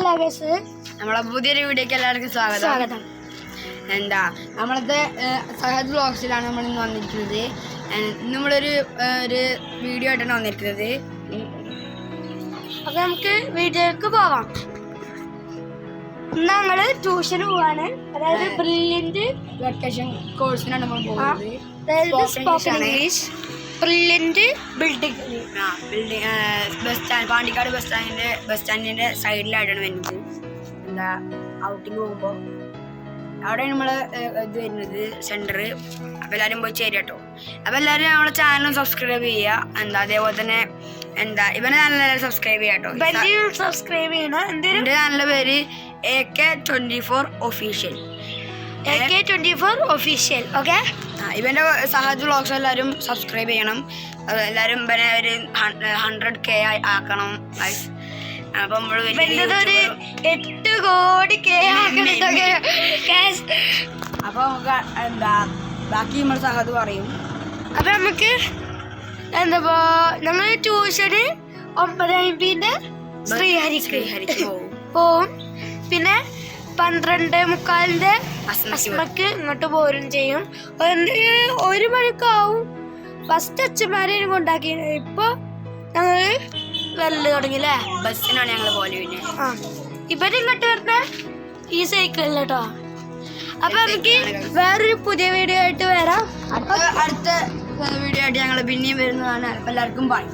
നമ്മളെ പുതിയൊരു വീഡിയോക്ക് എല്ലാവർക്കും സ്വാഗതം. എന്താ നമ്മളത്തെ സഹദ് വ്ളോഗ്സിലാണ് നമ്മൾ ഇന്ന് വന്നിരിക്കുന്നത്. നമ്മളൊരു വീഡിയോ ആയിട്ടാണ് വന്നിരിക്കുന്നത്. അപ്പൊ നമുക്ക് വീഡിയോക്ക് പോവാം. ഞങ്ങള് ട്യൂഷന് പോവാണ്. അതായത് ബ്രില്യന്റ് വെക്കേഷൻ കോഴ്സിനാണ് നമ്മൾ പോകുന്നത്. English brilliant building bus stand, Pandikkad bus സ്റ്റാൻഡിന്റെ സൈഡിലായിട്ടാണ് വരുന്നത്. എന്താ ഔട്ടിങ് പോകുമ്പോൾ അവിടെ നമ്മള് ഇത് വരുന്നത് സെന്റർ. അപ്പൊ എല്ലാരും പോയി ചേരുക കേട്ടോ. അപ്പൊ എല്ലാരും നമ്മളെ ചാനലും സബ്സ്ക്രൈബ് ചെയ്യുക. എന്താ അതേപോലെ തന്നെ എന്താ ഇവന്റെ ചാനൽ സബ്സ്ക്രൈബ് ചെയ്യാം കേട്ടോ. സബ്സ്ക്രൈബ് ചെയ്യണം. എന്റെ ചാനലിന്റെ പേര് AK24 official. AK24 official. Okay, ഇവന്റെ സഹദ് വ്ളോഗ്സ് എല്ലാവരും സബ്സ്ക്രൈബ് ചെയ്യണം. എല്ലാവരും ഇവനെ ഒരു 100K ആക്കണം. അപ്പൊ നമ്മള് 8 കോടി അപ്പൊ എന്താ ബാക്കി നമ്മൾ സഹദ് പറയും. അപ്പൊ നമുക്ക് എന്താ ഞങ്ങൾ ട്യൂഷന് 9:50 ശ്രീഹരിക്ക് പോവും. പിന്നെ 12:45 അസ്മക്ക് ഇങ്ങോട്ട് പോരും ചെയ്യും. 1 മണിക്കാവും ഫസ്റ്റ് അച്ഛന്മാരെയും കൊണ്ടാക്കി. ഇപ്പൊ ഞങ്ങള് വെല്ല് തുടങ്ങില്ലേ. ബസ്സിനാണ് ഞങ്ങള് പോലെ. പിന്നെ ഇവരിങ്ങോട്ട് വരുന്ന ഈ സൈക്കിളിൽ കേട്ടോ. അപ്പൊ നമുക്ക് വേറൊരു പുതിയ വീഡിയോ ആയിട്ട് വരാം. അടുത്ത വീഡിയോ ആയിട്ട് ഞങ്ങൾ പിന്നെയും വരുന്നതാണ്. എല്ലാവർക്കും ബൈ.